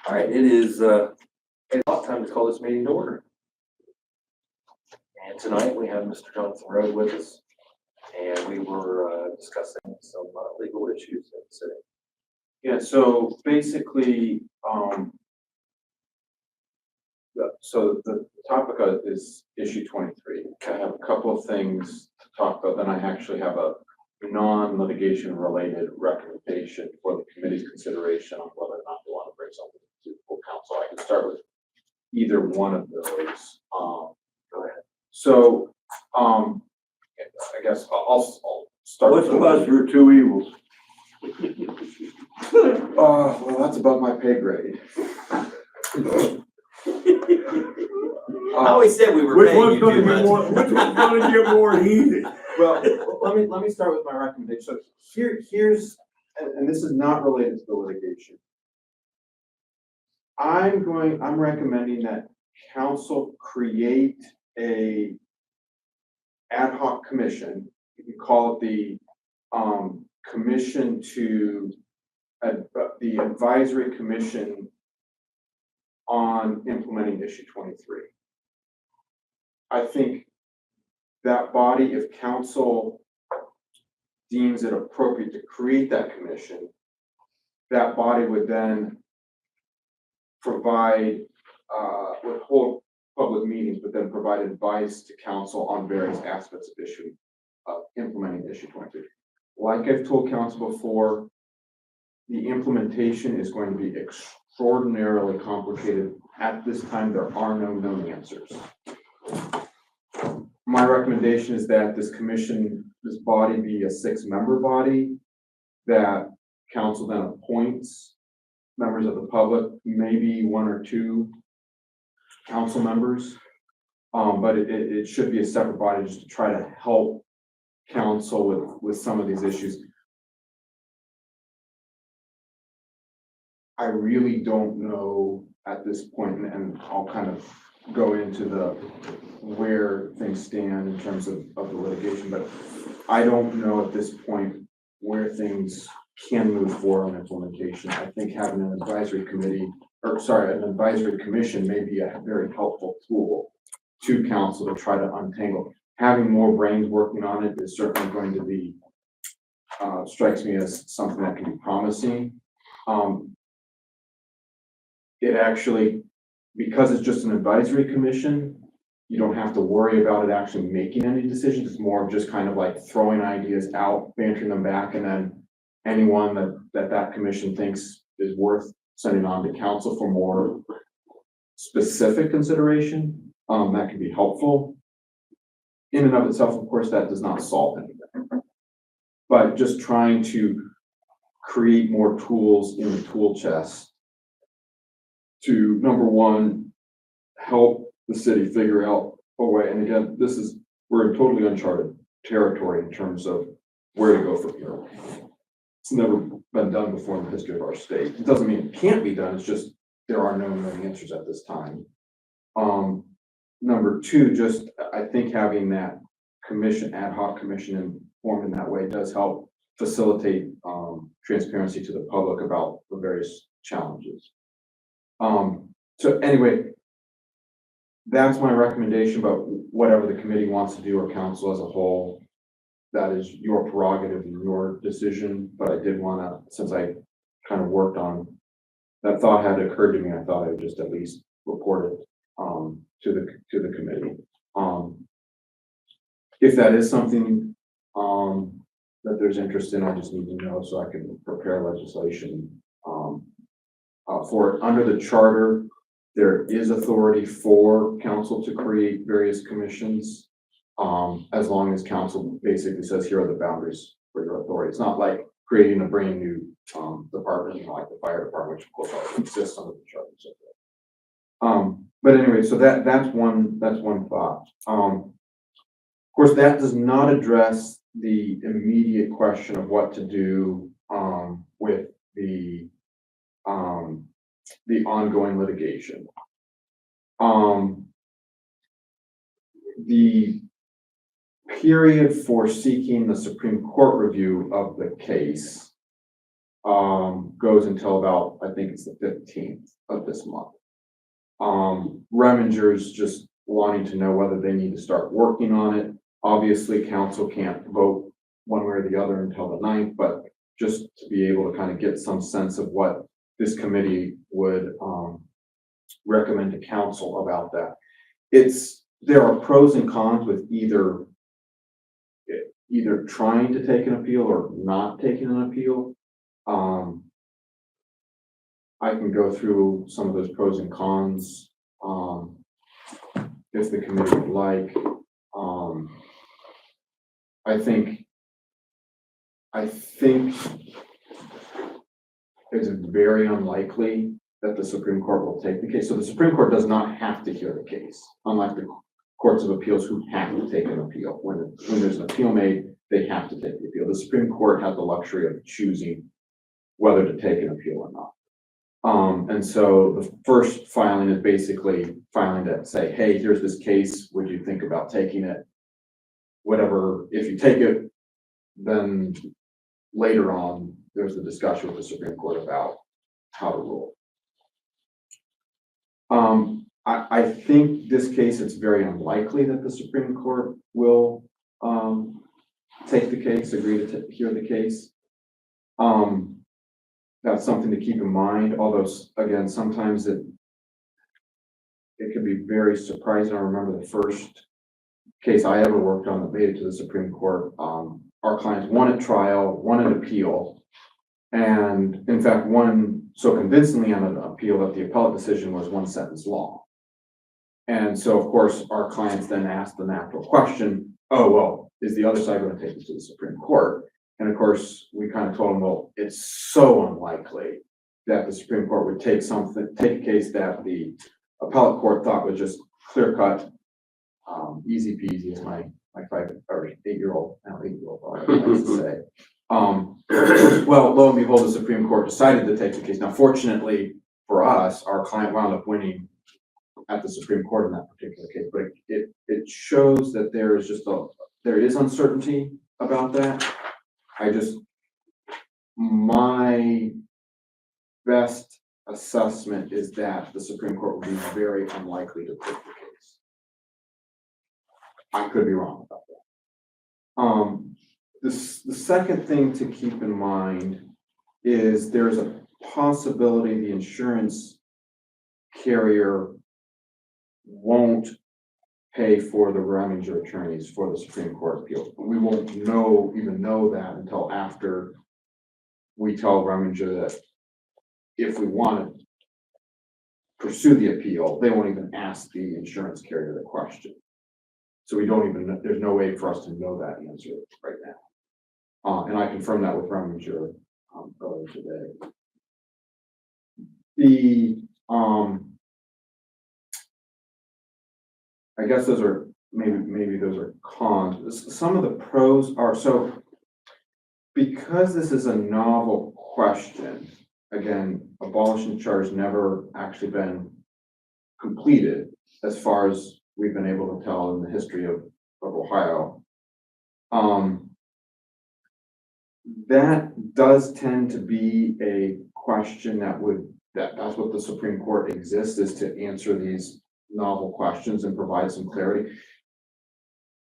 All right, it is about time to call this meeting to order. And tonight we have Mr. Jonathan Road with us, and we were discussing some legal issues in the city. Yeah, so basically, so the topic is issue 23. I have a couple of things to talk about, then I actually have a non-litigation related recommendation for the committee's consideration on whether or not they want to bring something to full council. I can start with either one of those. Go ahead. So, I guess I'll start. What's the lesser of two evils? Well, that's above my pay grade. I always said we were Which paying one's you gonna too get much. more, which one's gonna get more heated? Well, let me start with my recommendation. So here's, and this is not related to the litigation. I'm recommending that council create a ad hoc commission. You can call it the commission to the advisory commission on implementing issue 23. I think that body, if council deems it appropriate to create that commission, that body would then provide, would hold public meetings, but then provide advice to council on various aspects of implementing issue 23. Like I've told council before, the implementation is going to be extraordinarily complicated. At this time, there are no known answers. My recommendation is that this body be a 6-member body, that council then appoints members of the public, maybe 1 or 2 council members. But it should be a separate body just to try to help council with some of these issues. I really don't know at this point, and I'll kind of go into where things stand in terms of the litigation, but I don't know at this point where things can move forward on implementation. I think having an advisory committee, an advisory commission may be a very helpful tool to council to try to untangle. Having more brains working on it is certainly going to be, strikes me as something that can be promising. It actually, because it's just an advisory commission, you don't have to worry about it actually making any decisions. It's more of just kind of like throwing ideas out, bantering them back, and then anyone that commission thinks is worth sending on to council for more specific consideration, that can be helpful. In and of itself, of course, that does not solve anything. But just trying to create more tools in the tool chest to, number one, help the city figure out a way. And again, we're in totally uncharted territory in terms of where to go from here. It's never been done before in the history of our state. It doesn't mean it can't be done. It's just there are no known answers at this time. Number two, just I think having that commission, ad hoc commission, formed in that way does help facilitate transparency to the public about the various challenges. So anyway, that's my recommendation, but whatever the committee wants to do or council as a whole, that is your prerogative and your decision. But I did want to, since I kind of worked on that, thought had occurred to me, I thought I would just at least report it to the committee. If that is something that there's interest in, I just need to know so I can prepare legislation for it. Under the charter, there is authority for council to create various commissions, as long as council basically says, here are the boundaries for your authority. It's not like creating a brand new department, like the fire department, which of course already exists under the charter. So, but anyway, so that's one thought. Of course, that does not address the immediate question of what to do with the ongoing litigation. The period for seeking the Supreme Court review of the case goes until about, I think it's the 15th of this month. Reminger's just wanting to know whether they need to start working on it. Obviously, council can't vote one way or the other until the 9th, but just to be able to kind of get some sense of what this committee would recommend to council about that. There are pros and cons with either trying to take an appeal or not taking an appeal. I can go through some of those pros and cons if the committee would like. I think it's very unlikely that the Supreme Court will take the case. So the Supreme Court does not have to hear the case, unlike the courts of appeals who have to take an appeal. When there's an appeal made, they have to take the appeal. The Supreme Court has the luxury of choosing whether to take an appeal or not. And so the first filing is basically filing to say, hey, here's this case. Would you think about taking it? Whatever, if you take it, then later on, there's the discussion with the Supreme Court about how to rule. I think this case, it's very unlikely that the Supreme Court will take the case, agree to hear the case. That's something to keep in mind, although, again, sometimes it can be very surprising. I remember the first case I ever worked on that made it to the Supreme Court. Our clients won at trial, won an appeal, and in fact, won so convincingly on an appeal that the appellate decision was one sentence long. And so, of course, our clients then asked the natural question, oh, well, is the other side going to take this to the Supreme Court? And of course, we kind of told them, well, it's so unlikely that the Supreme Court would take a case that the appellate court thought was just clear cut, easy peasy, as my 5 or 8-year-old, now 8-year-old likes to say. Well, lo and behold, the Supreme Court decided to take the case. Now, fortunately for us, our client wound up winning at the Supreme Court in that particular case, but it shows that there is uncertainty about that. My best assessment is that the Supreme Court would be very unlikely to take the case. I could be wrong about that. The second thing to keep in mind is there's a possibility the insurance carrier won't pay for the Reminger attorneys for the Supreme Court appeal. We won't even know that until after we tell Reminger that if we want to pursue the appeal, they won't even ask the insurance carrier the question. So we don't even know, there's no way for us to know that answer right now. And I confirmed that with Reminger earlier today. I guess those are maybe those are cons. Some of the pros are, so because this is a novel question, again, abolishing charge never actually been completed as far as we've been able to tell in the history of Ohio. That does tend to be a question that's what the Supreme Court exists, is to answer these novel questions and provide some clarity.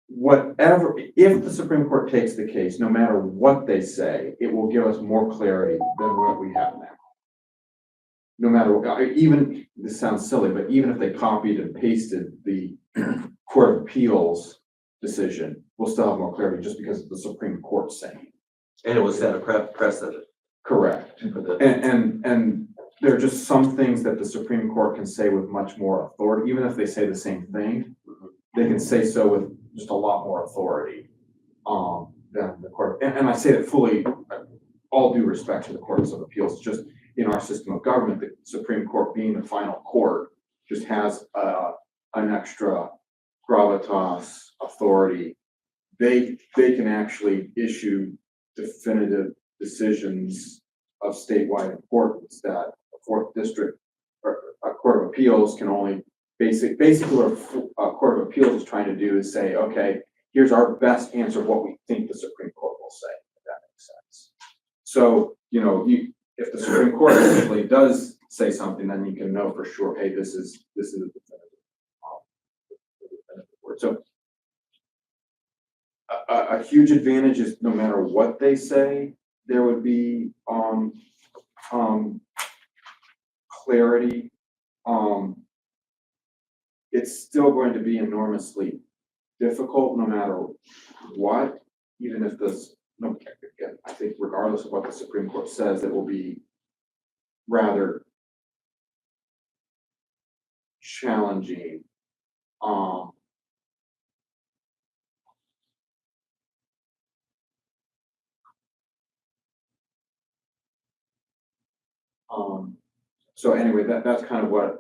If the Supreme Court takes the case, no matter what they say, it will give us more clarity than what we have now. No matter what, even, this sounds silly, but even if they copied and pasted the Court of Appeals decision, we'll still have more clarity just because of the Supreme Court saying. And it was set a precedent. Correct. And there are just some things that the Supreme Court can say with much more authority. Even if they say the same thing, they can say so with just a lot more authority than the court. And I say that fully, all due respect to the courts of appeals. Just in our system of government, the Supreme Court being the final court just has an extra gravitas authority. They can actually issue definitive decisions of statewide importance that a fourth district or a court of appeals can only basically what a court of appeals is trying to do is say, okay, here's our best answer of what we think the Supreme Court will say, if that makes sense. So, if the Supreme Court actually does say something, then you can know for sure, hey, this is a definitive word. So a huge advantage is no matter what they say, there would be clarity. It's still going to be enormously difficult no matter what, even if this, no, again, I think regardless of what the Supreme Court says, it will be rather challenging. So anyway, that's kind of where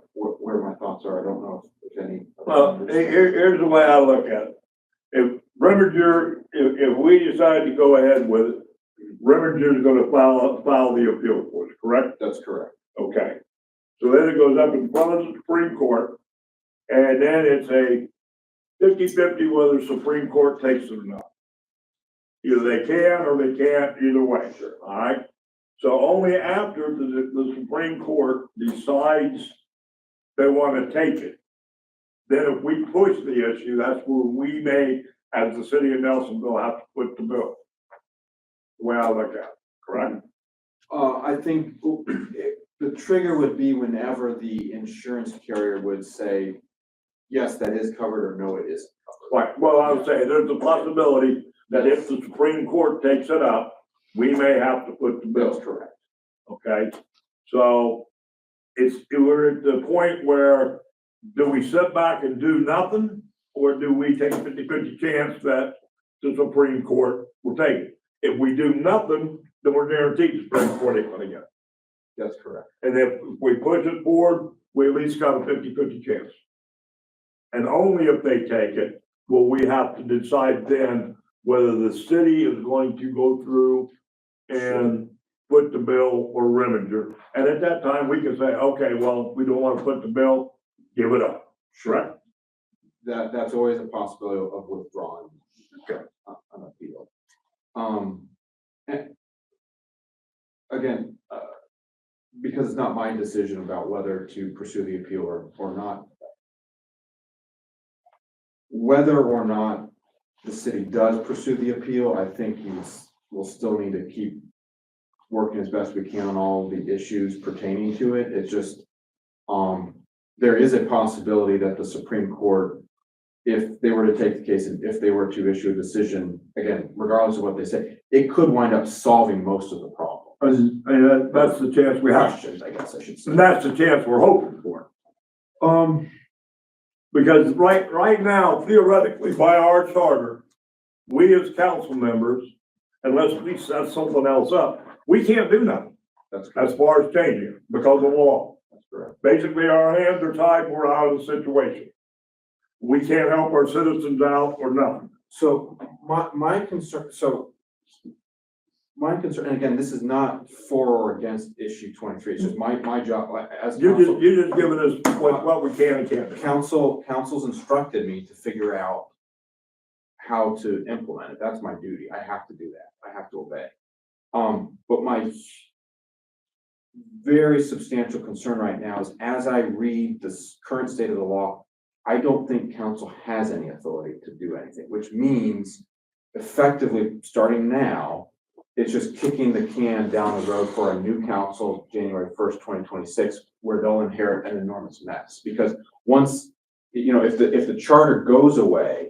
my thoughts are. I don't know if any. Well, here's the way I look at it. If Reminger, if we decide to go ahead with it, Reminger is gonna file the appeal for us, correct? That's correct. Okay. So then it goes up in front of the Supreme Court, and then it's a 50-50 whether the Supreme Court takes it or not. Either they can or they can't, either way, all right? So only after the Supreme Court decides they want to take it, then if we push the issue, that's where we may, as the city of Nelsonville, have to put the bill. The way I look at it, correct? I think the trigger would be whenever the insurance carrier would say, yes, that is covered, or no, it isn't covered. Right, well, I would say there's a possibility that if the Supreme Court takes it up, we may have to put the bill. That's correct. Okay, so we're at the point where, do we sit back and do nothing? Or do we take a 50-50 chance that the Supreme Court will take it? If we do nothing, then we're guaranteed the Supreme Court ain't gonna get it. That's correct. And if we push it forward, we at least got a 50-50 chance. And only if they take it, will we have to decide then whether the city is going to go through and put the bill or Reminger. And at that time, we can say, okay, well, we don't want to put the bill, give it up. Correct? That's always a possibility of withdrawing. Okay. An appeal. And again, because it's not my decision about whether to pursue the appeal or not, whether or not the city does pursue the appeal, I think we'll still need to keep working as best we can on all the issues pertaining to it. It's just, there is a possibility that the Supreme Court, if they were to take the case and if they were to issue a decision, again, regardless of what they say, it could wind up solving most of the problem. And that's the chance we have. Questions, I guess I should say. And that's the chance we're hoping for. Because right now, theoretically, by our charter, we as council members, unless we set something else up, we can't do nothing That's correct. as far as changing it because of law. That's correct. Basically, our hands are tied, we're out of the situation. We can't help our citizens out or nothing. So my concern, and again, this is not for or against issue 23. It's just my job as council. You're just giving us what we can and can't do. Council's instructed me to figure out how to implement it. That's my duty. I have to do that. I have to obey. But my very substantial concern right now is, as I read this current state of the law, I don't think council has any authority to do anything, which means effectively starting now, it's just kicking the can down the road for a new council, January 1st, 2026, where they'll inherit an enormous mess. Because once, if the charter goes away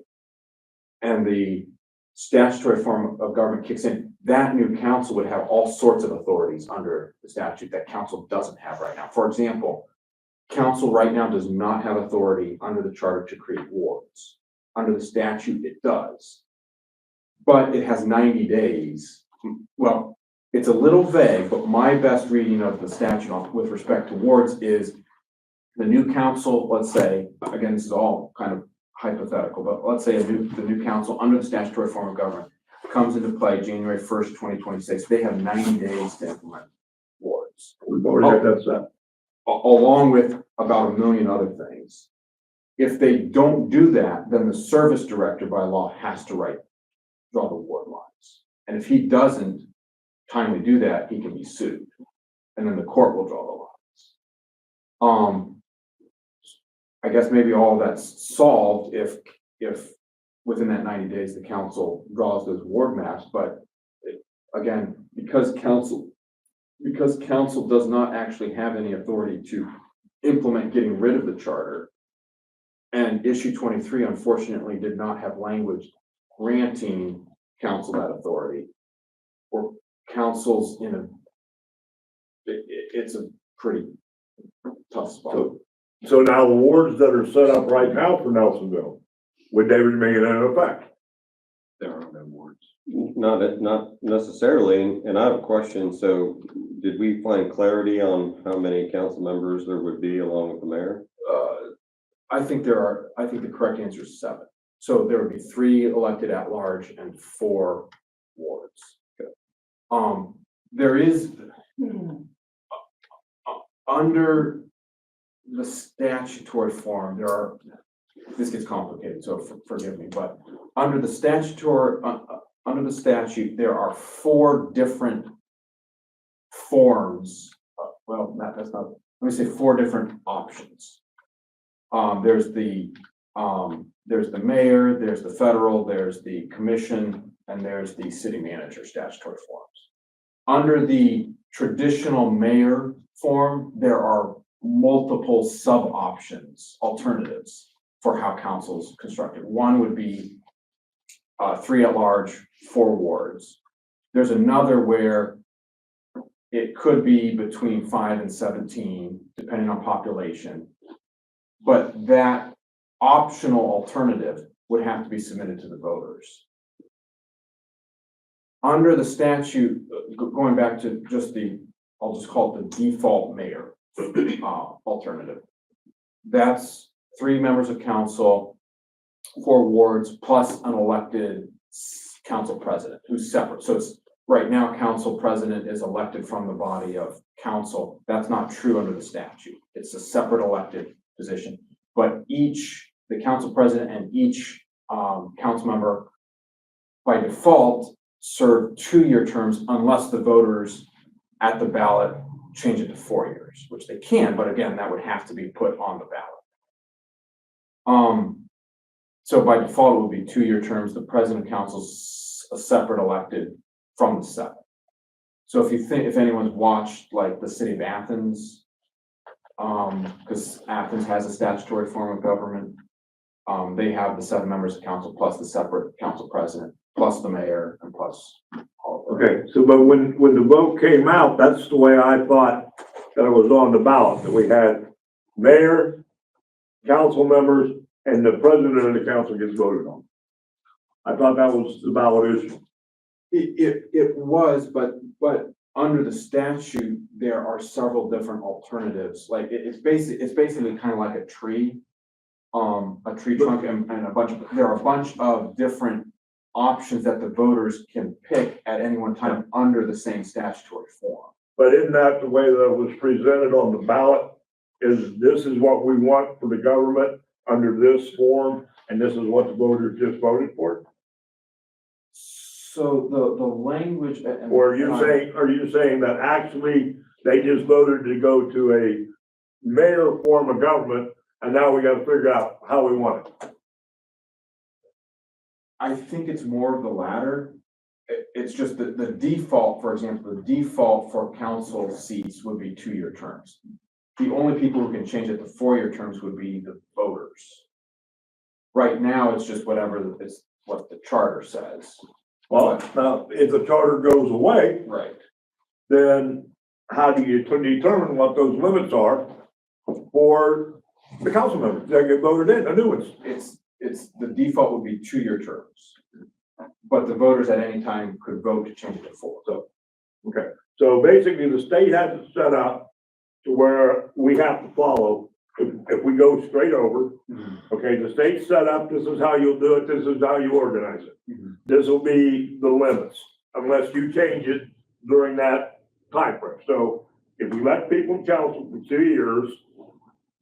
and the statutory form of government kicks in, that new council would have all sorts of authorities under the statute that council doesn't have right now. For example, council right now does not have authority under the charter to create wards. Under the statute, it does. But it has 90 days. Well, it's a little vague, but my best reading of the statute with respect to wards is the new council, let's say, again, this is all kind of hypothetical, but let's say the new council under the statutory form of government comes into play January 1st, 2026. They have 90 days to implement wards. We've already got that set. Along with about 1 million other things. If they don't do that, then the service director by law has to draw the ward lines. And if he doesn't timely do that, he can be sued. and then the court will draw the lines. I guess maybe all of that's solved if within that 90 days, the council draws those ward maps, but again, because council does not actually have any authority to implement getting rid of the charter, and issue 23 unfortunately did not have language granting council that authority, or council's it's a pretty tough spot. So now the wards that are set up right now for Nelsonville, would they remain in effect? There are no wards. Not necessarily, and I have a question. So did we find clarity on how many council members there would be along with the mayor? I think the correct answer is 7. So there would be 3 elected at large and 4 wards. Okay. There is under the statutory form, this gets complicated, so forgive me, but under the statute, there are 4 different forms. That's not, let me say 4 different options. There's the mayor, there's the federal, there's the commission, and there's the city manager statutory forms. Under the traditional mayor form, there are multiple sub-options, alternatives for how council's constructed. One would be 3 at large, 4 wards. There's another where it could be between 5 and 17, depending on population. But that optional alternative would have to be submitted to the voters. Under the statute, going back to just I'll just call it the default mayor alternative. That's 3 members of council, 4 wards, plus an elected council president who's separate. So it's right now, council president is elected from the body of council. That's not true under the statute. It's a separate elected position. But the council president and each council member by default serve 2-year terms unless the voters at the ballot change it to 4 years, which they can, but again, that would have to be put on the ballot. So by default, it would be 2-year terms. The president of council's a separate elected from the 7. So if anyone's watched like the city of Athens, because Athens has a statutory form of government, they have the 7 members of council plus the separate council president, plus the mayor, and plus all of them. Okay, so but when the vote came out, that's the way I thought that it was on the ballot, that we had mayor, council members, and the president of the council gets voted on. I thought that was the ballot issue. It was, but under the statute, there are several different alternatives. Like it's basically kind of like a tree trunk and there are a bunch of different options that the voters can pick at any one time under the same statutory form. But isn't that the way that it was presented on the ballot? This is what we want for the government under this form, and this is what the voters just voted for? So the language. Or are you saying that actually they just voted to go to a mayor form of government, and now we got to figure out how we want it? I think it's more of the latter. It's just that the default, for example, the default for council seats would be 2-year terms. The only people who can change it to 4-year terms would be the voters. Right now, it's just what the charter says. Well, now, if the charter goes away, Right. then how do you determine what those limits are for the council members that get voted in, the new ones? It's the default would be 2-year terms, but the voters at any time could vote to change it to 4. So basically, the state has it set up to where we have to follow. If we go straight over, okay, the state's set up, this is how you'll do it, this is how you organize it. This will be the limits, unless you change it during that time frame. So if we let people in council for 2 years,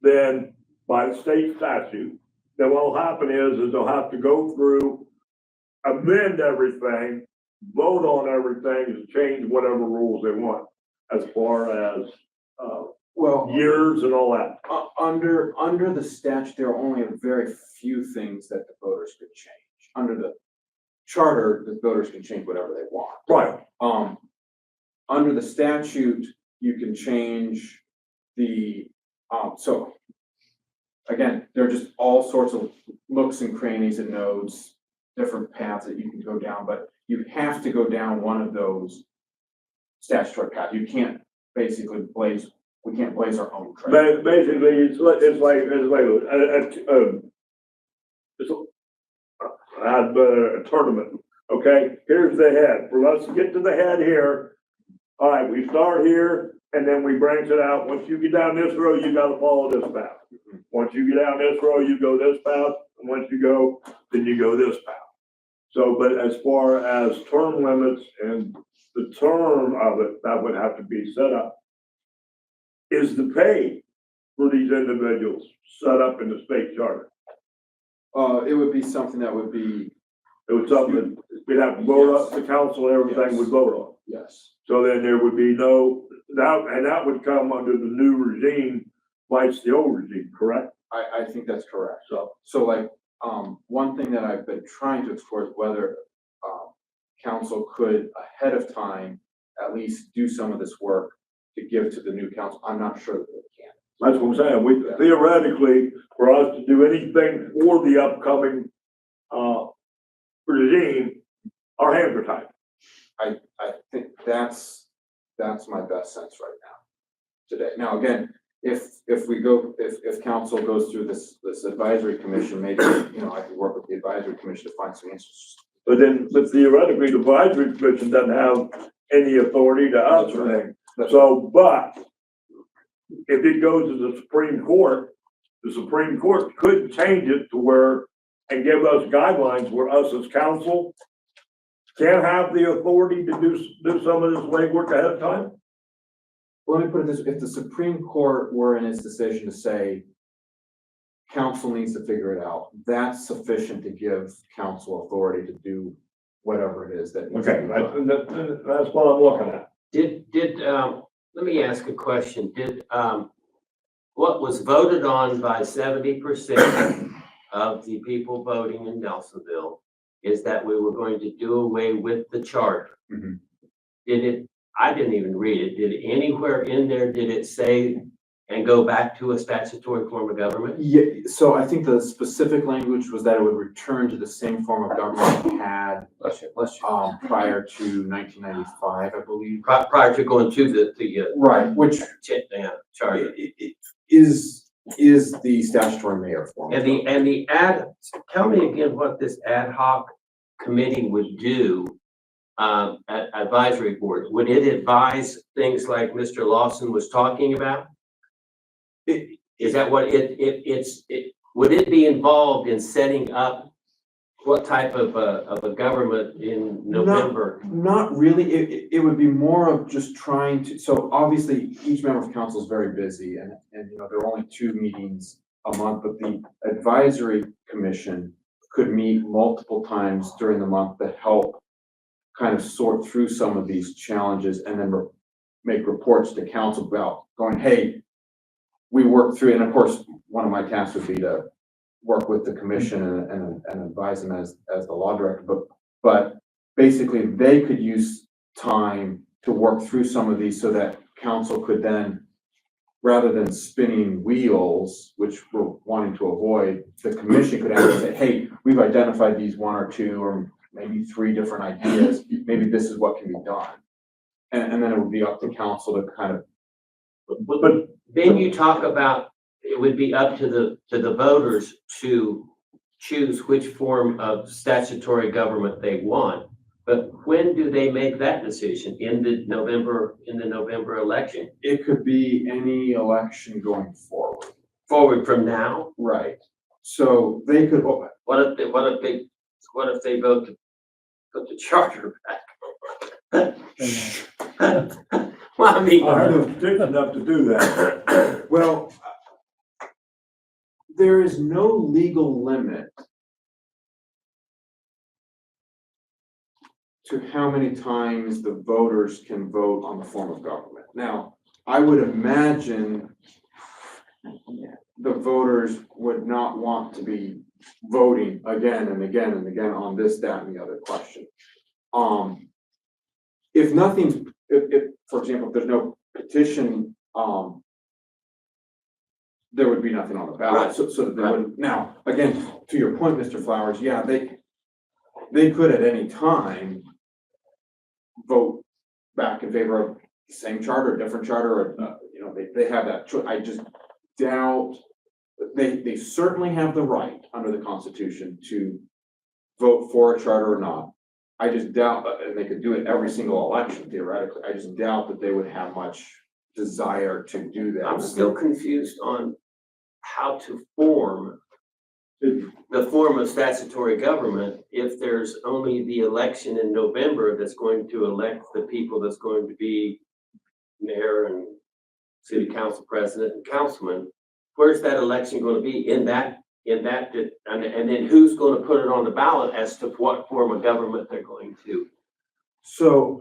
then by the state statute, then what'll happen is they'll have to go through, amend everything, vote on everything, and change whatever rules they want. as far as, Well, years and all that. under the statute, there are only a very few things that the voters could change. Under the charter, the voters can change whatever they want. Right. Under the statute, you can change the, so again, there are just all sorts of nooks and crannies and nodes, different paths that you can go down, but you have to go down one of those statutory paths. You can't basically we can't blaze our own trail. Basically, it's like a tournament, okay? Here's the head. For us to get to the head here, all right, we start here and then we branch it out. Once you get down this road, you gotta follow this path. Once you get down this road, you go this path, and once you go, then you go this path. So, but as far as term limits and the term of it, that would have to be set up. Is the pay for these individuals set up in the state charter? It would be something that would be, It was something that we'd have to vote up, the council, everything would vote on. yes. So then there would be no, that would come under the new regime, fights the old regime, correct? I think that's correct. So like, one thing that I've been trying to explore is whether, council could ahead of time at least do some of this work to give to the new council. I'm not sure that they can. That's what I'm saying. We theoretically, for us to do anything for the upcoming, regime, our hands are tied. I think that's my best sense right now, today. Now, again, if council goes through this advisory commission, maybe, I could work with the advisory commission to find some answers. But theoretically, the advisory commission doesn't have any authority to us or anything. So, but if it goes to the Supreme Court could change it to where, and give us guidelines where us as council can have the authority to do some of this legwork ahead of time. Let me put it this way, if the Supreme Court were in its decision to say, council needs to figure it out, that's sufficient to give council authority to do whatever it is that. needs to Okay, be done. that's what I'm looking at. Let me ask a question. What was voted on by 70% of the people voting in Nelsonville is that we were going to do away with the charter? Mhm. I didn't even read it. Did anywhere in there, did it say and go back to a statutory form of government? Yeah, so I think the specific language was that it would return to the same form of government it had, prior to 1995, I believe. Prior to going to the Right, which charter. is the statutory mayor form. Tell me again what this ad hoc committee would do, at advisory board. Would it advise things like Mr. Lawson was talking about? Is that what would it be involved in setting up what type of a government in November? Not really. It would be more of just trying to, so obviously each member of council is very busy and there are only 2 meetings a month, but the advisory commission could meet multiple times during the month to help kind of sort through some of these challenges and then make reports to council about going, hey, we worked through, and of course, one of my tasks would be to work with the commission and advise them as the law director, but basically they could use time to work through some of these so that council could then, rather than spinning wheels, which we're wanting to avoid, the commission could actually say, hey, we've identified these 1 or 2 or maybe 3 different ideas, maybe this is what can be done. And then it would be up to council to kind of. But then you talk about, it would be up to the voters to choose which form of statutory government they want. But when do they make that decision? In the November election? It could be any election going forward. Forward from now? Right. So they could. What if they vote to put the charter back? Well, I mean, I heard it's enough to do that. Well, there is no legal limit to how many times the voters can vote on the form of government. Now, I would imagine the voters would not want to be voting again and again and again on this, that, and the other question. If nothing's, if, for example, if there's no petition, there would be nothing on the ballot, Right. so that they wouldn't. Now, again, to your point, Mr. Flowers, yeah, they could at any time vote back in favor of the same charter, different charter, or, you know, they have that choice. I just doubt, they certainly have the right under the Constitution to vote for a charter or not. I just doubt, and they could do it every single election theoretically, I just doubt that they would have much desire to do that. I'm still confused on how to form the form of statutory government if there's only the election in November that's going to elect the people that's going to be mayor and city council president and councilman. Where's that election going to be in that, and then who's going to put it on the ballot as to what form of government they're going to? So,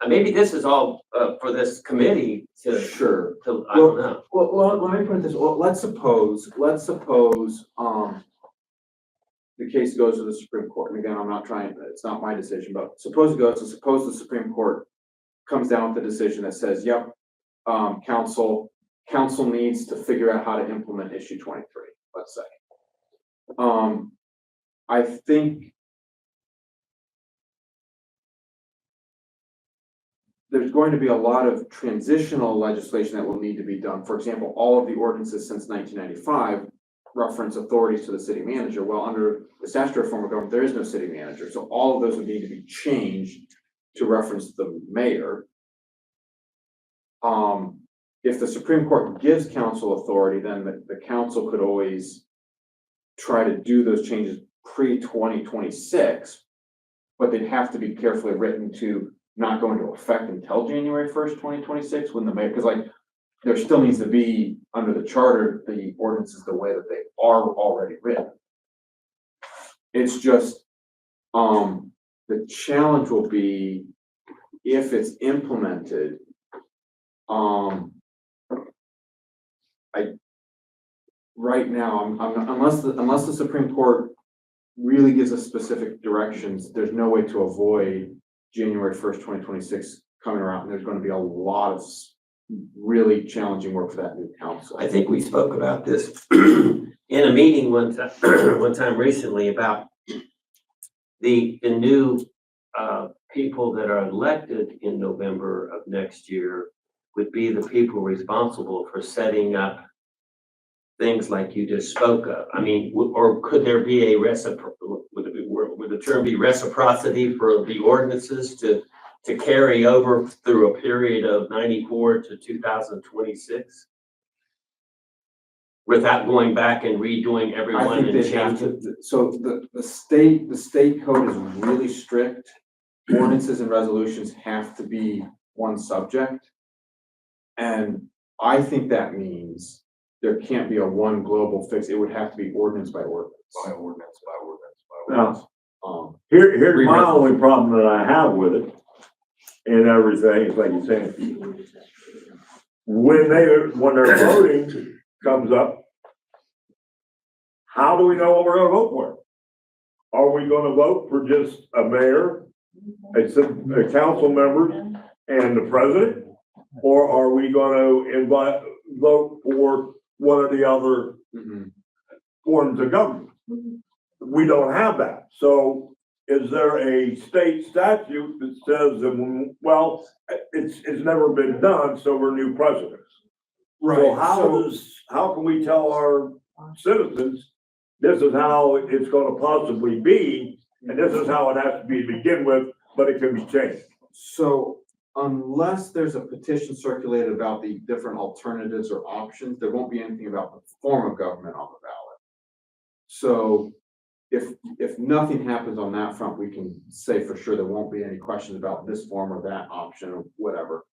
Maybe this is all for this committee to, sure. I don't know. Well, let me put it this, well, let's suppose, the case goes to the Supreme Court, and again, I'm not trying, it's not my decision, but suppose the Supreme Court comes down with a decision that says, yep, council needs to figure out how to implement issue 23, let's say. I think there's going to be a lot of transitional legislation that will need to be done. For example, all of the ordinances since 1995 reference authorities to the city manager. Well, under the statutory form of government, there is no city manager. So all of those would need to be changed to reference the mayor. If the Supreme Court gives council authority, then the council could always try to do those changes pre-2026, but they'd have to be carefully written to not go into effect until January 1st, 2026, when the mayor, because like, there still needs to be, under the charter, the ordinances the way that they are already written. It's just, the challenge will be if it's implemented, right now, unless the Supreme Court really gives us specific directions, there's no way to avoid January 1st, 2026 coming around, and there's going to be a lot of really challenging work for that new council. I think we spoke about this in a meeting one time recently about the new people that are elected in November of next year would be the people responsible for setting up things like you just spoke of. I mean, or could there be a would the term be reciprocity for the ordinances to carry over through a period of 94 to 2026? Without going back and redoing every I one think and they have changing? to, so the state code is really strict. Ordinances and resolutions have to be one subject. And I think that means there can't be a one global fix. It would have to be ordinance by ordinance. By ordinance, by ordinance, by ordinance. Now, here's my only problem that I have with it and everything, is like you said, when their voting comes up, how do we know what we're gonna vote for? Are we gonna vote for just a mayor, a council members, and the president? Or are we gonna vote for one of the other forms of government? We don't have that. So is there a state statute that says, well, it's never been done, so we're new presidents? So how can we tell our citizens, this is how it's gonna possibly be, and this is how it has to be to begin with, but it can be changed? So unless there's a petition circulated about the different alternatives or options, there won't be anything about the form of government on the ballot. So if nothing happens on that front, we can say for sure there won't be any questions about this form or that option or whatever.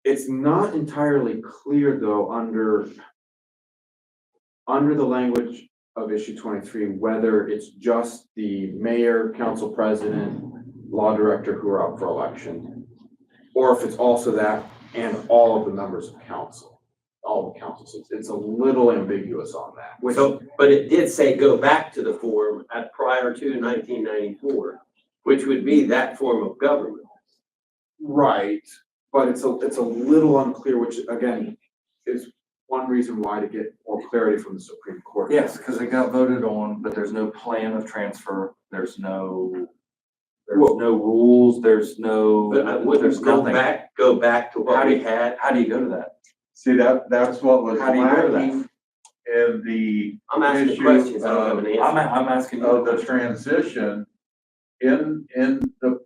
It's not entirely clear though, under the language of issue 23, whether it's just the mayor, council president, law director who are up for election, or if it's also that and all of the members of council, all the council seats. It's a little ambiguous on that, which, So, but it did say go back to the form at prior to 1994, which would be that form of government. right, but it's a little unclear, which again, is one reason why to get more clarity from the Supreme Court. Yes, because it got voted on, but there's no plan of transfer, there's no rules, there's no, But I wouldn't there's go nothing. back to what we had. How do you go to that? See, that's what was How do you go to that? lacking in the I'm asking issue questions, I don't have an I'm, answer. I'm asking of you. the transition. In the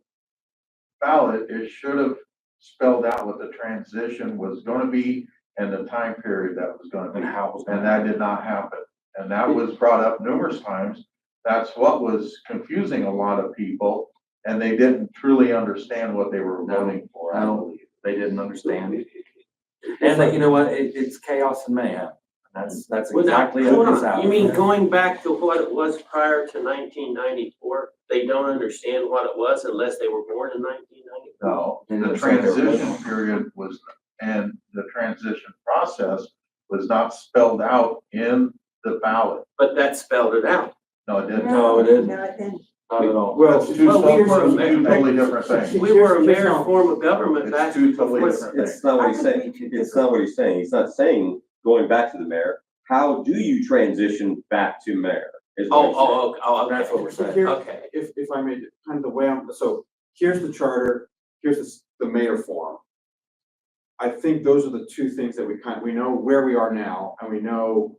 ballot, it should have spelled out what the transition was gonna be and the time period that was gonna be. And how it was And that did not happen. And that was brought up numerous times. That's what was confusing a lot of people, and they didn't truly understand what they were voting for, I No. believe. They didn't understand. And that, you know what, it's chaos and mayhem. That's Well, now, exactly hold what it's on. out. You mean going back to what it was prior to 1994? They don't understand what it was unless they were born in 1994? No, They the didn't say they were transition voting. period was, and the transition process was not spelled out in the ballot. But that spelled it out. No, it didn't. No, it didn't. No, it didn't. Not at all. Well, It's two well, we were- totally different things. We were a mayor form of government It's back. two totally before- different things. It's not what he's saying. It's not what he's saying. He's not saying going back to the mayor. How do you transition back to mayor? Is what he's saying. Oh, okay. That's what we're saying. Here- Okay. if I may, kind of the way so here's the charter, here's the mayor form. I think those are the two things that we know where we are now, and we know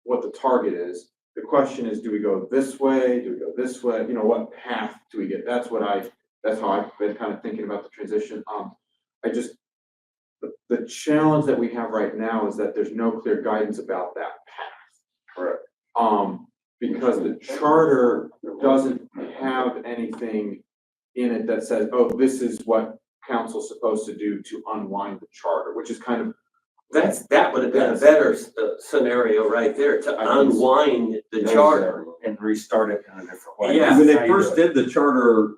what the target is. The question is, do we go this way? Do we go this way? You know, what path do we get? That's how I've been kind of thinking about the transition. The challenge that we have right now is that there's no clear guidance about that path. Correct. Because the charter doesn't have anything in it that says, oh, this is what council's supposed to do to unwind the charter, which is kind of, That would have been a better scenario right there, to unwind the charter. And restart it in a different way. Yeah. When That's they how you first do it. did the charter,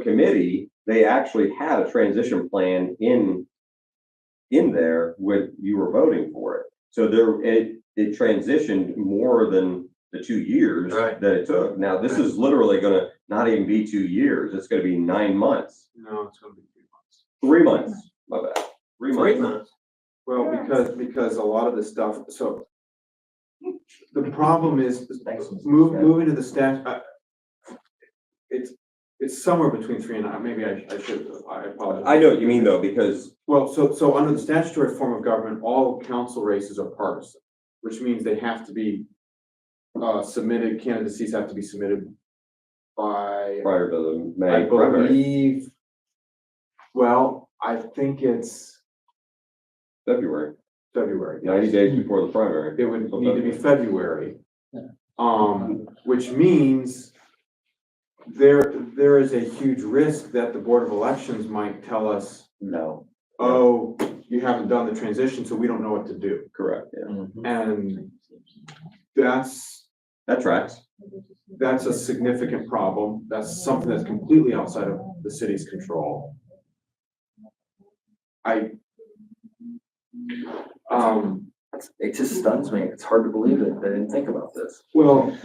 committee, they actually had a transition plan in there when you were voting for it. So it transitioned more than the 2 years Right. that it took. Now, this is literally gonna not even be 2 years. It's gonna be 9 months, no, it's gonna be 3 months. 3 months, my bad. 3 months. 3 months. Well, because a lot of this stuff, so the problem is moving to the it's somewhere between 3 and 9. Maybe I apologize. I know what you mean though, because Well, so under the statutory form of government, all council races are partisan, which means they have to be submitted, candidacies have to be submitted by, prior to the I May primary, believe, well, I think it's February, February. 90 days before the primary. It would need to be February. Which means there is a huge risk that the Board of Elections might tell us, No. oh, you haven't done the transition, so we don't know what to do. Correct, yeah. Mhm. And That tracks. that's a significant problem. That's something that's completely outside of the city's control. It just stuns me. It's hard to believe that they didn't think about this. Well.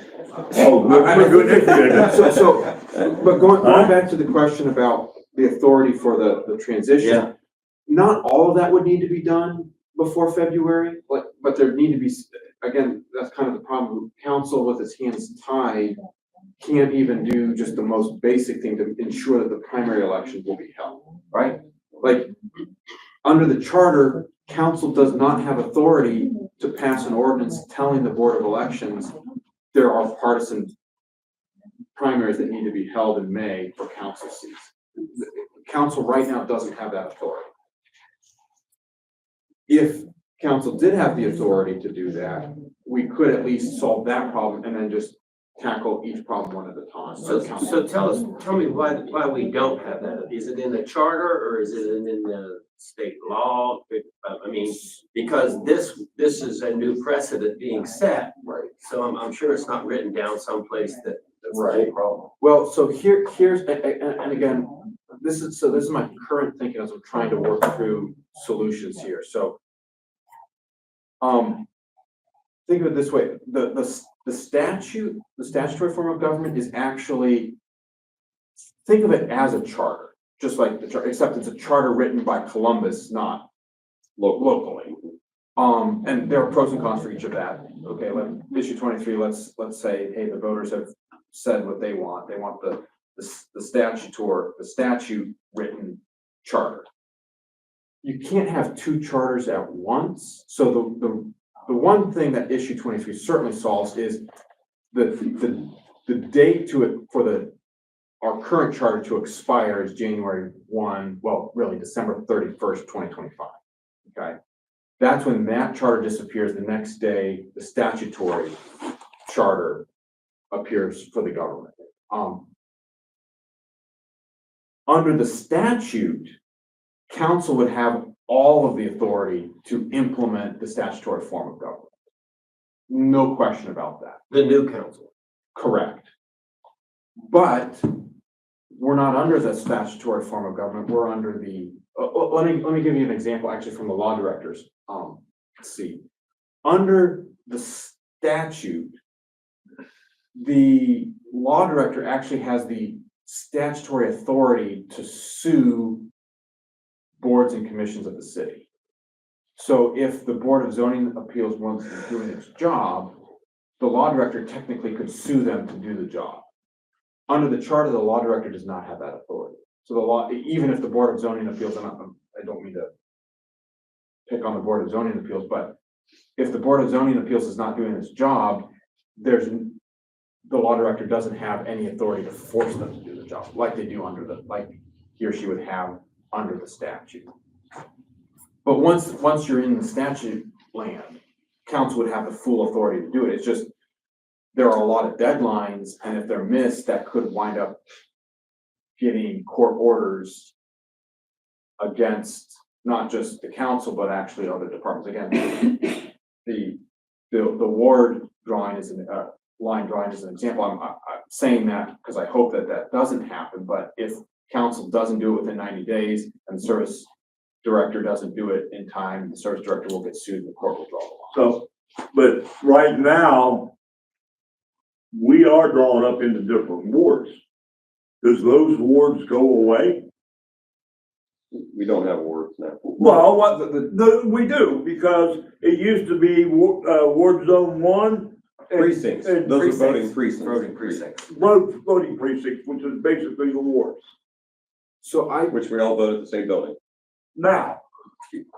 We're good if you did. But going back to the question about the authority for the transition. Yeah. Not all of that would need to be done before February, but there need to be, again, that's kind of the problem. Council with its hands tied can't even do just the most basic thing to ensure that the primary election will be held. Right? Like, under the charter, council does not have authority to pass an ordinance telling the Board of Elections there are partisan primaries that need to be held in May for council seats. Council right now doesn't have that authority. If council did have the authority to do that, we could at least solve that problem and then just tackle each problem one at a time. So tell me why we don't have that. Is it in the charter or is it in the state law? I mean, because this is a new precedent being set. Right. So I'm sure it's not written down someplace that That's the whole problem. Well, so here's, and again, this is my current thinking as I'm trying to work through solutions here, so. Think of it this way, the statutory form of government is actually, think of it as a charter, just like the charter, except it's a charter written by Columbus, not locally. And there are pros and cons for each of that. Okay, issue 23, let's say, hey, the voters have said what they want. They want the statute written charter. You can't have two charters at once. So the one thing that issue 23 certainly solves is the date for our current charter to expire is January 1, well, really December 31st, 2025. Okay. That's when that charter disappears. The next day, the statutory charter appears for the government. Under the statute, council would have all of the authority to implement the statutory form of government. No question about that. The new council. Correct. But we're not under the statutory form of government. We're under the, let me give you an example actually from the law directors. Let's see. Under the statute, the law director actually has the statutory authority to sue boards and commissions of the city. So if the Board of Zoning Appeals wasn't doing its job, the law director technically could sue them to do the job. Under the charter, the law director does not have that authority. So the law, even if the Board of Zoning Appeals, I don't mean to pick on the Board of Zoning Appeals, but if the Board of Zoning Appeals is not doing its job, the law director doesn't have any authority to force them to do the job like they do like he or she would have under the statute. But once you're in the statute land, council would have the full authority to do it. It's just, there are a lot of deadlines, and if they're missed, that could wind up getting court orders against not just the council, but actually other departments. Again, the ward drawing is line drawing is an example. I'm saying that because I hope that doesn't happen, but if council doesn't do it within 90 days and the service director doesn't do it in time, the service director will get sued and the court will draw the line. So, but right now, we are drawn up into different wards. Does those wards go away? We don't have words now. Well, we do, because it used to be Ward Zone 1. Precincts, and those are voting Voting precincts, precincts. Voting precincts, which is basically the wards. So which we all vote at the same building. Now,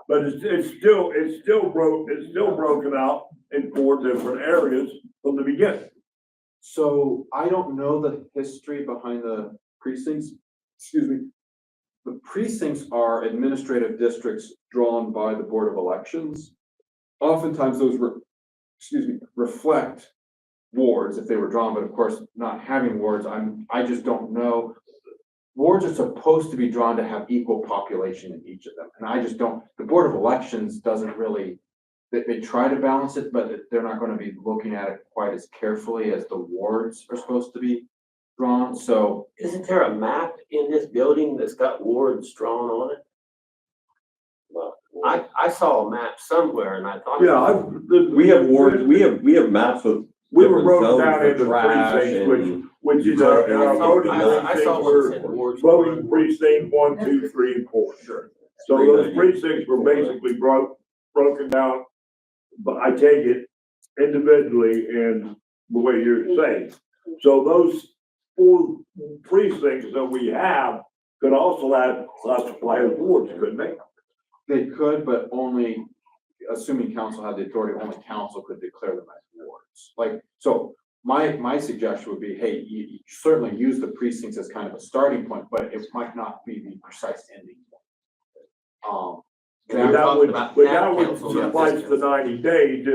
but it's still broken out in 4 different areas from the beginning. So I don't know the history behind the precincts. Excuse me. The precincts are administrative districts drawn by the Board of Elections. Oftentimes those reflect wards if they were drawn, but of course, not having wards, I just don't know. Wards are supposed to be drawn to have equal population in each of them. And I just don't, the Board of Elections doesn't really, they try to balance it, but they're not going to be looking at it quite as carefully as the wards are supposed to be drawn. So Isn't there a map in this building that's got wards drawn on it? Well, I saw a map somewhere and I thought. Yeah, we have wards, we have maps with we were different broken zones down for into trash precincts, and which is utility. our voting I saw precincts what it were said, wards. voting precinct 1, 2, 3, and 4. sure. So those precincts were basically broken down, but I take it individually in the way you're saying. So those 4 precincts that we have could also add classify as wards, couldn't they? They could, but only, assuming council had the authority, only council could declare them as wards. Like, so my suggestion would be, hey, you certainly use the precincts as kind of a starting point, but it might not be the precise ending point. But that would suffice the 90 days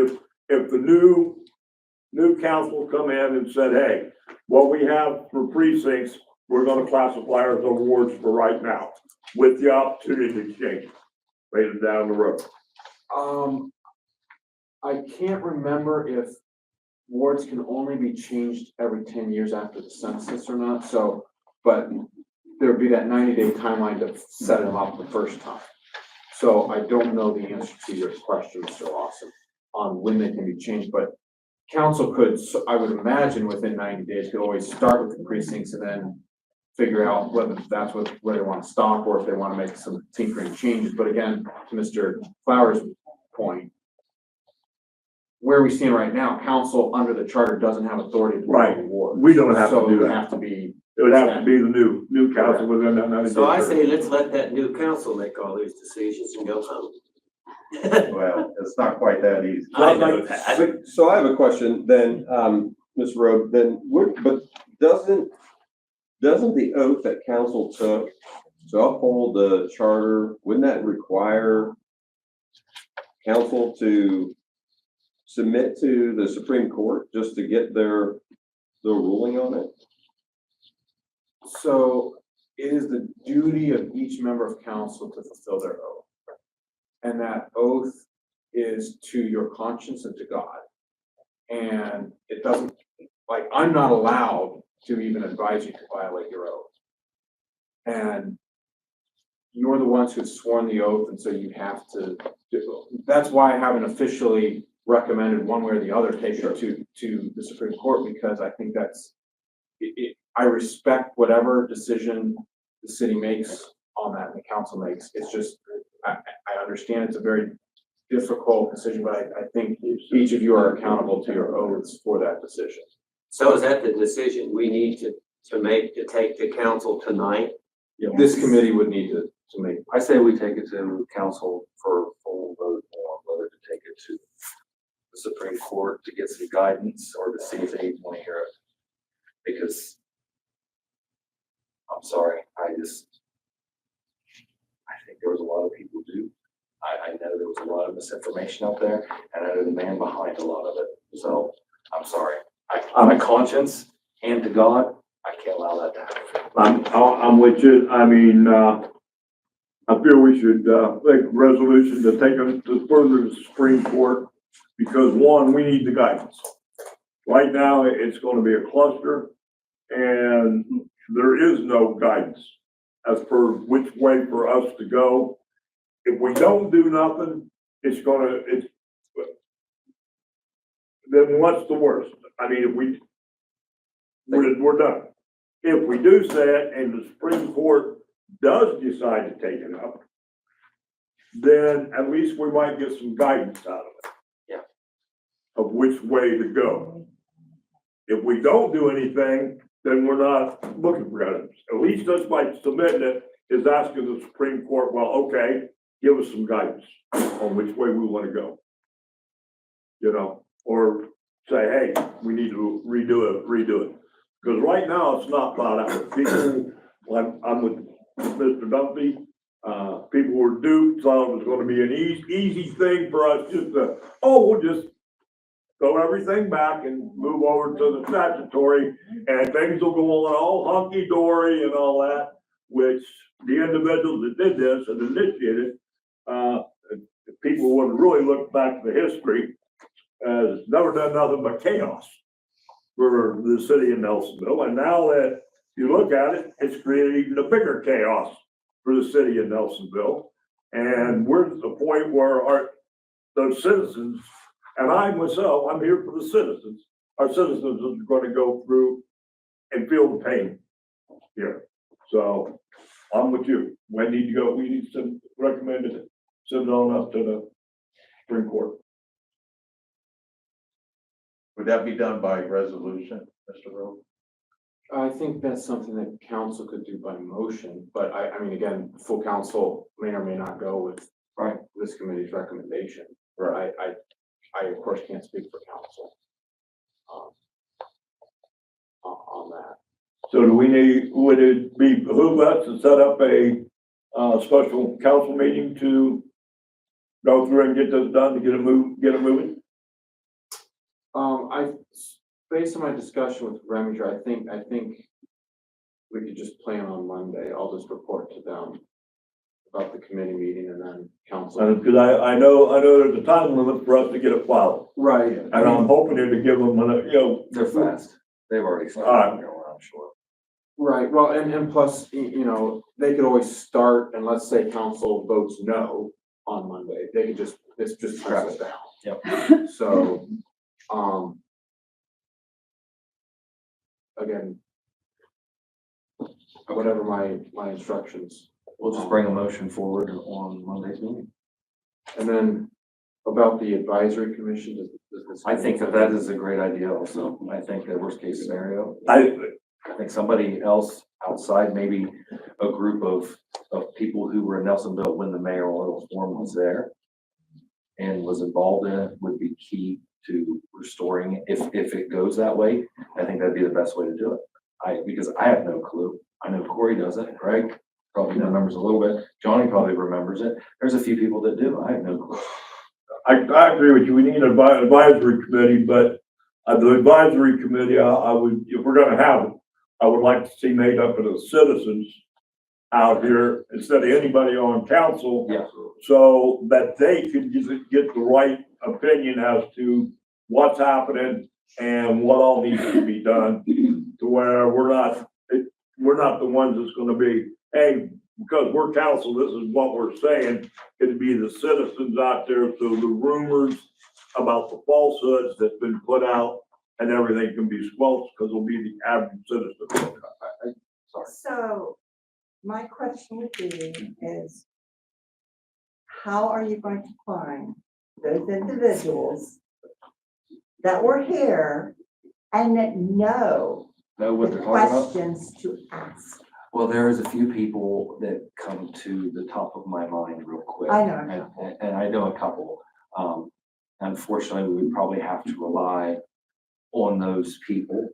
if the new council come in and said, hey, what we have for precincts, we're gonna classify as awards for right now, with the opportunity to change later down the road. I can't remember if wards can only be changed every 10 years after the census or not, so, but there'd be that 90-day timeline to set them up the first time. So I don't know the answer to your question, Mr. Lawson, on when they can be changed, but council could, so I would imagine within 90 days, could always start with the precincts and then figure out whether that's where they want to stop or if they want to make some tinkering changes. But again, to Mr. Flowers' point, where we stand right now, council under the charter doesn't have authority to Right. vote wards. We don't have to So do it would that. have to be, It would have to be the new council within that 90 days. So I say, let's let that new council make all these decisions and go home. Well, it's not quite that easy. I know that. So I have a question then, Ms. Rhodes, then, but doesn't the oath that council took to uphold the charter, wouldn't that require council to submit to the Supreme Court just to get their ruling on it? so it is the duty of each member of council to fulfill their oath. And that oath is to your conscience and to God. And it doesn't, like, I'm not allowed to even advise you to violate your oath. And you're the ones who've sworn the oath, and so you have to that's why I haven't officially recommended one way or the other take it to the Supreme Court, because I think that's, I respect whatever decision the city makes on that and the council makes. It's just, I understand it's a very difficult decision, but I think each of you are accountable to your oaths for that decision. So is that the decision we need to make, to take to council tonight? This committee would need to make. I say we take it to council for full vote on whether to take it to the Supreme Court to get some guidance or to see if they even want to hear it. Because I'm sorry, I think there was a lot of people do. I know there was a lot of misinformation out there, and I know the man behind a lot of it. So I'm sorry. On a conscience and to God, I can't allow that to happen. I'm with you. I mean, I feel we should, make a resolution to take it to further the Supreme Court, because one, we need the guidance. Right now, it's gonna be a cluster, and there is no guidance as per which way for us to go. If we don't do nothing, then what's the worst? I mean, if we're done. If we do say it and the Supreme Court does decide to take it up, then at least we might get some guidance out of it. Yeah. Of which way to go. If we don't do anything, then we're not looking for guidance. At least just by submitting it is asking the Supreme Court, well, okay, give us some guidance on which way we want to go. You know, or say, hey, we need to redo it. Because right now, it's not thought out. People, I'm with Mr. Dumpy, people were duped, thought it was gonna be an easy thing for us just to, we'll just throw everything back and move over to the statutory, and things will go on all hunky-dory and all that, which the individuals that did this and initiated, if people would really look back to the history, has never done nothing but chaos for the city of Nelsonville. And now that you look at it, it's created even a bigger chaos for the city of Nelsonville. And we're at the point where those citizens, and I myself, I'm here for the citizens. Our citizens are going to go through and feel the pain here. So I'm with you. We need to recommend it, send it on up to the Supreme Court. Would that be done by resolution, Mr. Rowe? I think that's something that council could do by motion, but I mean, again, full council may or may not go with this committee's recommendation. Right. I of course can't speak for council on that. So would it behoove us to set up a special council meeting to go through and get this done, to get it moving? Based on my discussion with Reminger, I think we could just plan on Monday. I'll just report to them about the committee meeting and then council. Cause I know there's a time limit for us to get it filed, Right. and I'm hoping to give them, They're fast. They've already All right. started, I'm sure. Right, well, and plus, you know, they could always start, and let's say council votes no on Monday, they could just, this just cuts it down. Yep. So, again, whatever my instructions. We'll just bring a motion forward on Monday's meeting. And then about the advisory commission, does this? I think that is a great idea also. I think the worst case scenario, I think somebody else outside, maybe a group of people who were in Nelsonville when the mayoral form was there and was involved in it would be key to restoring it. If it goes that way, I think that'd be the best way to do it. Because I have no clue. I know Corey doesn't, Greg probably remembers a little bit. Johnny probably remembers it. There's a few people that do. I have no clue. I agree with you, we need an advisory committee, but the advisory committee, I would, if we're gonna have it, I would like to see made up of the citizens out here instead of anybody on council. Yeah. So that they can get the right opinion as to what's happening and what all needs to be done, to where we're not the ones that's gonna be, hey, because we're council, this is what we're saying. It'd be the citizens out there, so the rumors about the falsehoods that's been put out and everything can be squelched, because it'll be the average citizen. So my question would be is, how are you going to find those individuals that were here and that know What the they're talking about? questions to ask? Well, there's a few people that come to the top of my mind real quick. I know a couple. And I know a couple. Unfortunately, we would probably have to rely on those people,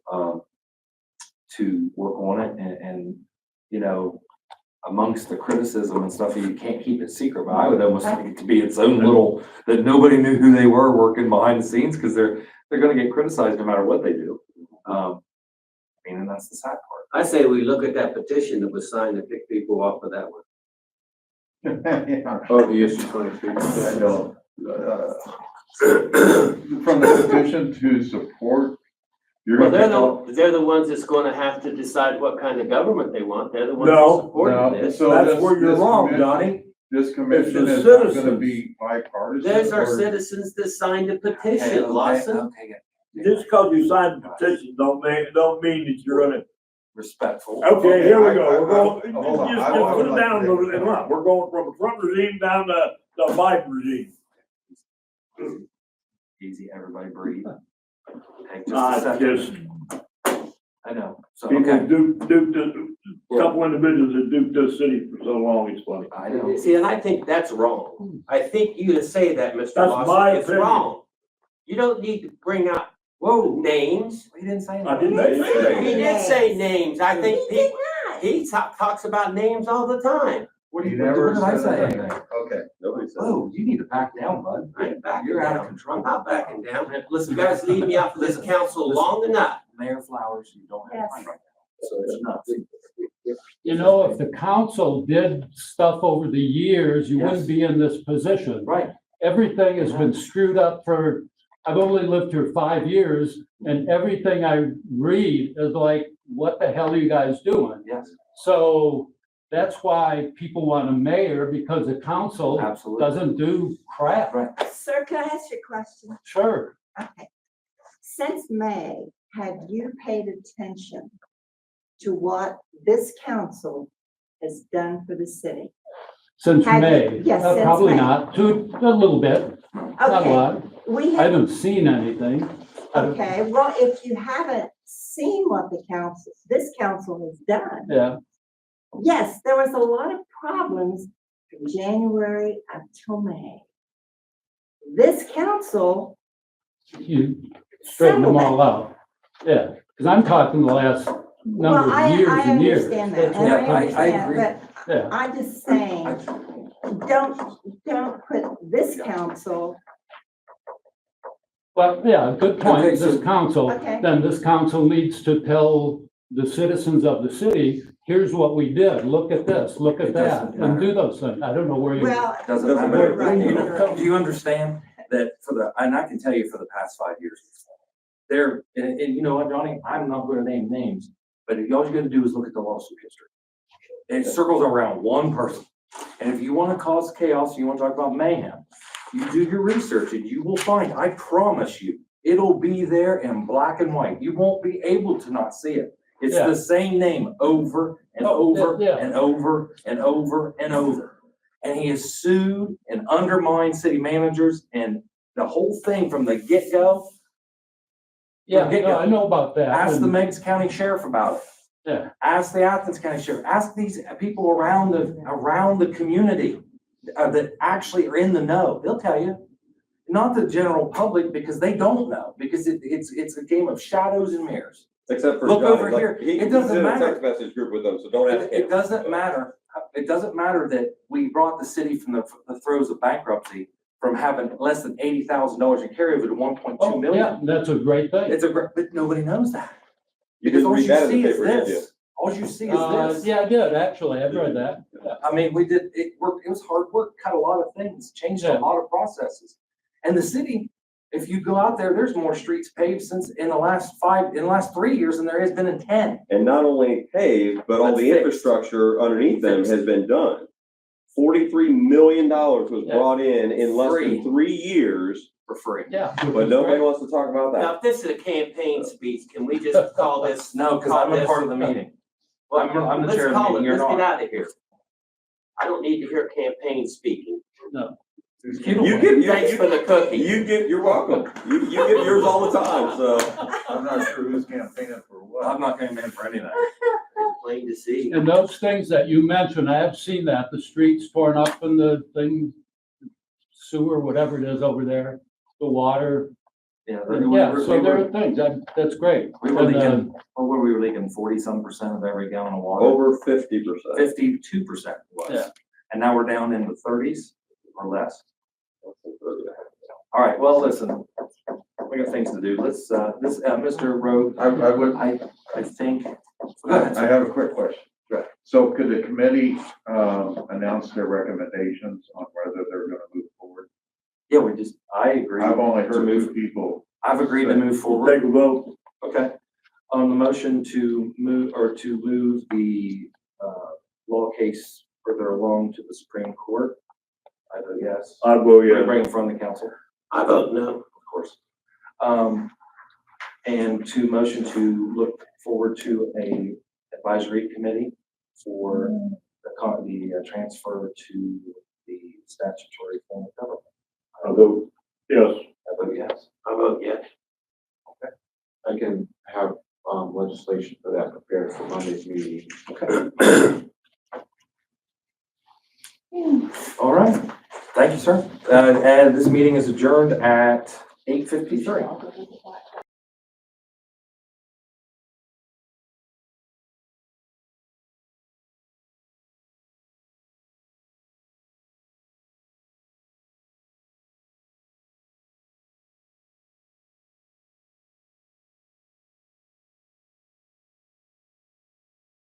to work on it and, you know, amongst the criticism and stuff, you can't keep it secret, but I would almost like it to be its own little, that nobody knew who they were working behind the scenes, because they're gonna get criticized no matter what they do. I mean, and that's the sad part. I say we look at that petition that was signed and pick people off of that one. Oh, the issue 23. I know. From the petition to support, you're Well, gonna pick they're the ones that's gonna have to decide what kind of government they want. They're the ones No, that supported no, this. so That's this- where you're this wrong, commission- Johnny. This commission It's the is not gonna citizens. be bipartisan. There's our or- citizens that signed the petition, Lawson. Just because you signed the petition don't mean that you're gonna. Respectful. Okay, here we go. We're hold going, on. just I would put it like down to a make little bit. Look, we're going from the Trump regime down to the Biden regime. Easy, everybody breathe. Take just a Not second. just I know. So, people okay. duke this, a couple individuals that duped this city for so long, it's funny. I know. See, and I think that's wrong. I think you to say that, Mr. That's my Lawson, it's opinion. wrong. You don't need to bring out, names. We didn't say I anything. didn't say He that. did say names. I think He did people, not. he talks about names all the time. What He did never what did I said say? anything. Anything? Okay. Nobody said. Oh, you need to back down, bud. I ain't backing You're out of down. control. I'm not backing down. Listen, you guys leave me off of this council long enough. Mayor Flowers, you don't have time right now. So it's nuts. You know, if the council did stuff over the years, you Yes. wouldn't be in this position. Right. Everything has been screwed up I've only lived here 5 years, and everything I read is like, what the hell are you guys doing? Yes, So that's why people want a mayor, because the council absolutely. doesn't do crap. Right. Sir, can I ask you a question? Sure. Okay. Since May, have you paid attention to what this council has done for the city? Since Have you- May. yes, since Probably May. not, a little bit, not a Okay, lot. we I have, haven't seen anything. okay, well, if you haven't seen what this council has done, Yeah, yes, there was a lot of problems from January until May. This council you straighten them all out. Yeah, because I'm talking the last number Well, of years I and years. understand that, and Yeah, I I understand, agree. but Yeah, I'm just saying, don't put this council, well, yeah, good Okay, point, so- this council, Okay. then this council needs to tell the citizens of the city here's what we did, look at this, look at It that, doesn't and do matter. those things. I don't know where you. Well, Doesn't Doesn't matter. matter. Do you Right. know- do you understand that for the, and I can tell you for the past 5 years, there, and you know what, Johnny, I'm not gonna name names, but all you gotta do is look at the lawsuit history. It circles around one person. And if you wanna cause chaos, you wanna talk about mayhem, you do your research and you will find, I promise you, it'll be there in black and white. You won't be able to not see it. It's Yeah. the same name over and Oh, over yeah. and over and over and over. And he has sued and undermined city managers and the whole thing from the get-go. Yeah, Forget no, it. I know about that. Ask the and- Meigs County Sheriff about it. Yeah, Ask the Athens County Sheriff. Ask these people around the community that actually are in the know. They'll tell you. Not the general public, because they don't know, because it's a game of shadows and mirrors. Except for Look Johnny, over like, here. he's It doesn't in a matter. text message group with them, so don't ask him. It doesn't matter. It doesn't matter that we brought the city from the throes of bankruptcy, from having less than $80,000 in carryover to 1.2 oh, yeah, million. that's a great thing. It's but nobody knows that. You Because didn't all read you that in the see is paper, did you? this. All you see is this. Yeah, I did, actually, I've read that. Yeah. I mean, we did, it was hard work, cut a lot of things, changed a Yeah. lot of processes. And the city, if you go out there, there's more streets paved since in the last 3 years than there has been in 10. And not only paved, but all But the fixed. infrastructure underneath them Fixed. has been done. $43 million was Yeah. brought in less Free. than 3 years, For free. Yeah. but nobody wants to talk about Now, that. if this is a campaign speech, can we just call this? No, because I'm a part of the meeting. Well, I'm the let's chair of the call meeting, it, you're let's get not. out of here. I don't need to hear campaign speaking. Thanks for the cookie. You're welcome. You give yours all the time, so. I'm not sure who's campaigning for what. I'm not gonna man for anything. It's plain to see. And those things that you mentioned, I have seen that, the streets torn up and the thing, sewer, whatever it is over there, the water. Yeah, Yeah, so there are things, that's great. we were And, leaking, what were we leaking, 40-some% of every gallon of water? Over 50%. 52% was. Yeah. And now we're down in the 30s or less. All right, well, listen, we got things to do. Let's, Mr. Rowe, I would, I think. I have a quick question. Go ahead. So could the committee, announce their recommendations on whether they're gonna move forward? Yeah, I agree. I've only to heard move. 2 people. I've agreed to move We'll forward. take a vote. Okay. On the motion to move the, law case further along to the Supreme Court, I vote yes. I vote We're yes. bringing from the council, I vote no. of course. And to motion to look forward to a advisory committee for the transfer to the statutory form of government. I vote yes. I vote yes. I vote yes. I can have, legislation for that prepared for Monday's meeting. Okay. All right. Thank you, sir. And this meeting is adjourned at 8:53.